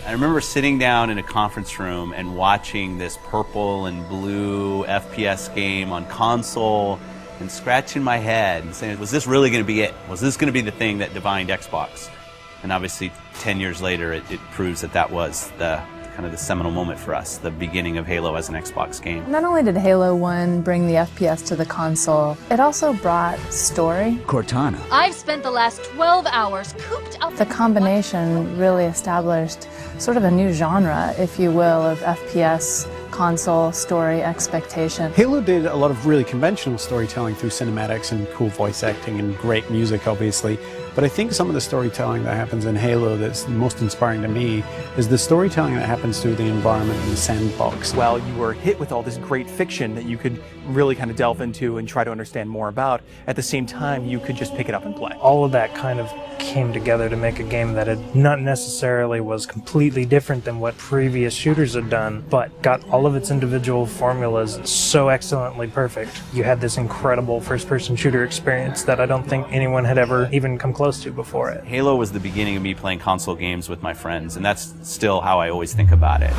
I remember sitting down in a conference room and watching this purple and blue FPS game on console and scratching my head and saying, was this really going to be it? Was this going to be the thing that defined Xbox? And obviously 10 years later it proves that that was the kind of the seminal moment for us, the beginning of Halo as an Xbox game. Not only did Halo 1 bring the FPS to the console, it also brought story. Cortana. I've spent the last 12 hours cooped up. The combination really established sort of a new genre, if you will, of FPS console story expectation. Halo did a lot of really conventional storytelling through cinematics and cool voice acting and great music, obviously. But I think some of the storytelling that happens in Halo that's most inspiring to me is the storytelling that happens through the environment and the sandbox. While you were hit with all this great fiction that you could really kind of delve into and try to understand more about, at the same time you could just pick it up and play. All of that kind of came together to make a game that had not necessarily was completely different than what previous shooters had done, but got all of its individual formulas so excellently perfect. You had this incredible first-person shooter experience that I don't think anyone had ever even come close to before it. Halo was the beginning of me playing console games with my friends, and that's still how I always think about it.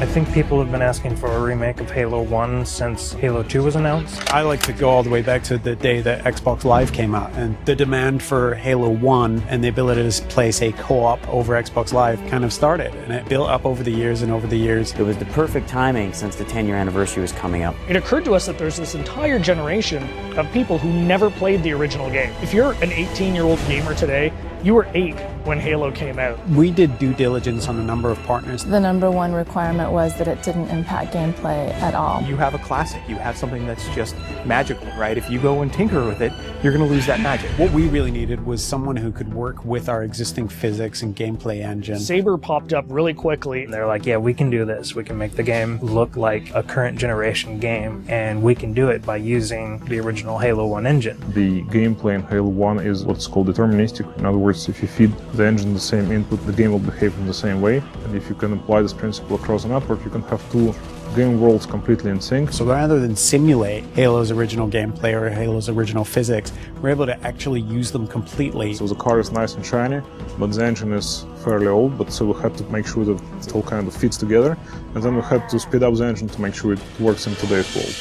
I think people have been asking for a remake of Halo 1 since Halo 2 was announced. I like to go all the way back to the day that Xbox Live came out, and the demand for Halo 1 and the ability to play, say, co-op over Xbox Live kind of started, and it built up over the years and over the years. It was the perfect timing since the 10-year anniversary was coming up. It occurred to us that there's this entire generation of people who never played the original game. If you're an 18-year-old gamer today, you were 8 when Halo came out. We did due diligence on a number of partners. The number one requirement was that it didn't impact gameplay at all. You have a classic, you have something that's just magical, right? If you go and tinker with it, you're going to lose that magic. What we really needed was someone who could work with our existing physics and gameplay engine. Saber popped up really quickly. And they're like, yeah, we can do this. We can make the game look like a current generation game, and we can do it by using the original Halo 1 engine. The gameplay in Halo 1 is what's called deterministic. In other words, if you feed the engine the same input, the game will behave in the same way. And if you can apply this principle across a network, you can have two game worlds completely in sync. So rather than simulate Halo's original gameplay or Halo's original physics, we're able to actually use them completely. So the car is nice and shiny, but the engine is fairly old, but so we had to make sure that it all kind of fits together. And then we had to speed up the engine to make sure it works in today's world.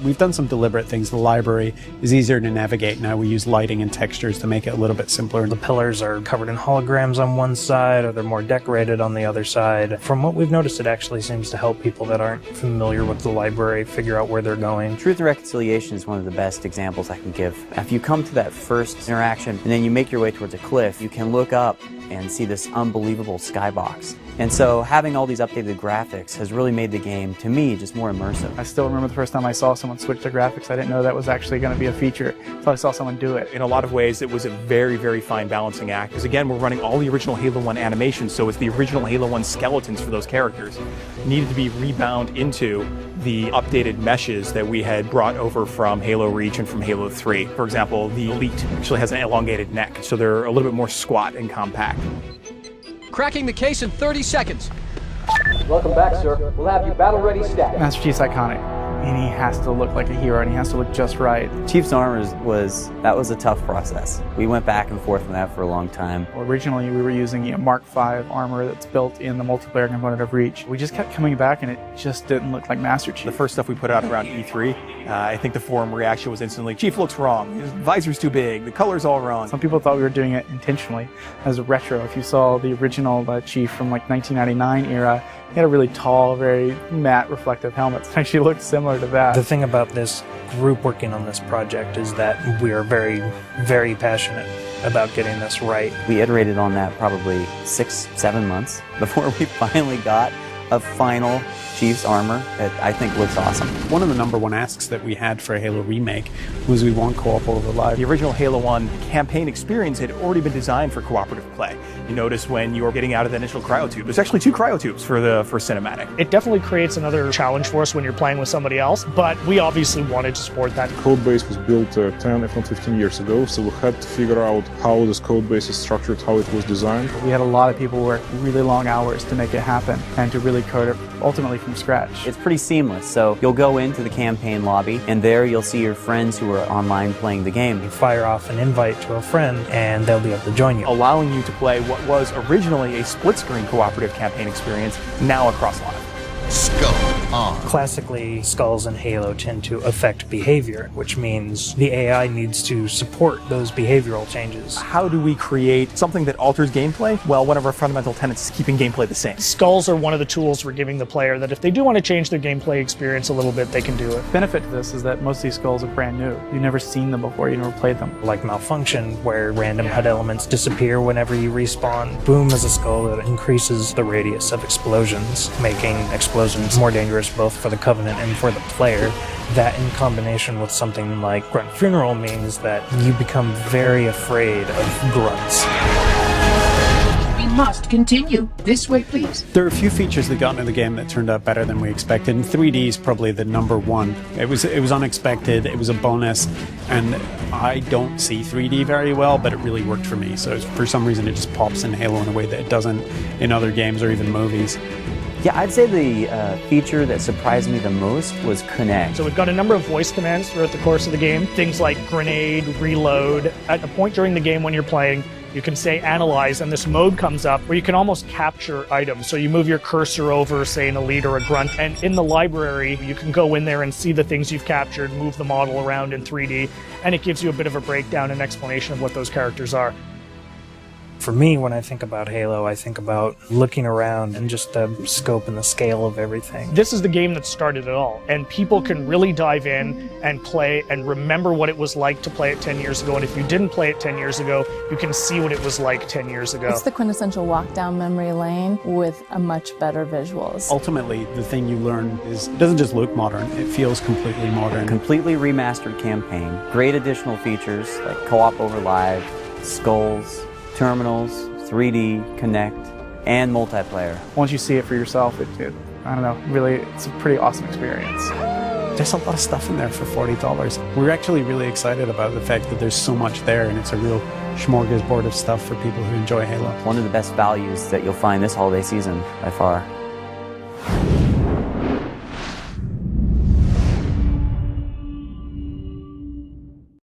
We've done some deliberate things. The library is easier to navigate now. We use lighting and textures to make it a little bit simpler. The pillars are covered in holograms on one side, or they're more decorated on the other side. From what we've noticed, it actually seems to help people that aren't familiar with the library figure out where they're going. Truth and Reconciliation is one of the best examples I can give. If you come to that first interaction and then you make your way towards a cliff, you can look up and see this unbelievable skybox. And so having all these updated graphics has really made the game, to me, just more immersive. I still remember the first time I saw someone switch to graphics. I didn't know that was actually going to be a feature until I saw someone do it. In a lot of ways, it was a very, very fine balancing act. Because again, we're running all the original Halo 1 animations, so it's the original Halo 1 skeletons for those characters needed to be rebound into the updated meshes that we had brought over from Halo Reach and from Halo 3. For example, the Elite actually has an elongated neck, so they're a little bit more squat and compact. Cracking the case in 30 seconds. Welcome back, sir. We'll have you battle ready stat. Master Chief's iconic, and he has to look like a hero, and he has to look just right. Chief's armor was a tough process. We went back and forth on that for a long time. Well, originally, we were using Mark V armor that's built in the multiplayer component of Reach. We just kept coming back, and it just didn't look like Master Chief. The first stuff we put out around E3, I think the forum reaction was instantly, Chief looks wrong, his visor's too big, the color's all wrong. Some people thought we were doing it intentionally as a retro. If you saw the original Chief from like 1999 era, he had a really tall, very matte reflective helmet. It actually looked similar to that. The thing about this group working on this project is that we are very, very passionate about getting this right. We iterated on that probably 6-7 months before we finally got a final Chief's armor that I think looks awesome. One of the number one asks that we had for a Halo remake was we want co-op over live. The original Halo 1 campaign experience had already been designed for cooperative play. You notice when you're getting out of the initial cryotube, there's actually 2 cryotubes for cinematic. It definitely creates another challenge for us when you're playing with somebody else, but we obviously wanted to support that. The code base was built 10, if not 15 years ago, so we had to figure out how this code base is structured, how it was designed. We had a lot of people work really long hours to make it happen and to really really code it ultimately from scratch. It's pretty seamless, so you'll go into the campaign lobby, and there you'll see your friends who are online playing the game. You fire off an invite to a friend, and they'll be able to join you, allowing you to play what was originally a split-screen cooperative campaign experience, now across live. Skull on. Classically, skulls in Halo tend to affect behavior, which means the AI needs to support those behavioral changes. How do we create something that alters gameplay? Well, one of our fundamental tenets is keeping gameplay the same. Skulls are one of the tools we're giving the player that if they do want to change their gameplay experience a little bit, they can do it. Benefit to this is that most of these skulls are brand new. You've never seen them before, you never played them. Like Malfunction, where random HUD elements disappear whenever you respawn. Boom is a skull that increases the radius of explosions, making explosions more dangerous both for the Covenant and for the player. That in combination with something like Grunt Funeral means that you become very afraid of grunts. We must continue. This way, please. There are a few features that got into the game that turned out better than we expected, and 3D is probably the number one. It was unexpected, it was a bonus, and I don't see 3D very well, but it really worked for me. So for some reason it just pops in Halo in a way that it doesn't in other games or even movies. Yeah, I'd say the feature that surprised me the most was Connect. So we've got a number of voice commands throughout the course of the game. Things like grenade, reload. At a point during the game when you're playing, you can say analyze, and this mode comes up where you can almost capture items. So you move your cursor over, say, an elite or a grunt, and in the library, you can go in there and see the things you've captured, move the model around in 3D, and it gives you a bit of a breakdown and explanation of what those characters are. For me, when I think about Halo, I think about looking around and just the scope and the scale of everything. This is the game that started it all, and people can really dive in and play and remember what it was like to play it 10 years ago, and if you didn't play it 10 years ago, you can see what it was like 10 years ago. It's the quintessential walk down memory lane with a much better visuals. Ultimately, the thing you learn is it doesn't just look modern, it feels completely modern. Completely remastered campaign, great additional features like co-op over live, skulls, terminals, 3D, Connect, and multiplayer. Once you see it for yourself, I don't know, really, it's a pretty awesome experience. There's a lot of stuff in there for $40. We're actually really excited about the fact that there's so much there, and it's a real smorgasbord of stuff for people who enjoy Halo. One of the best values that you'll find this holiday season by far.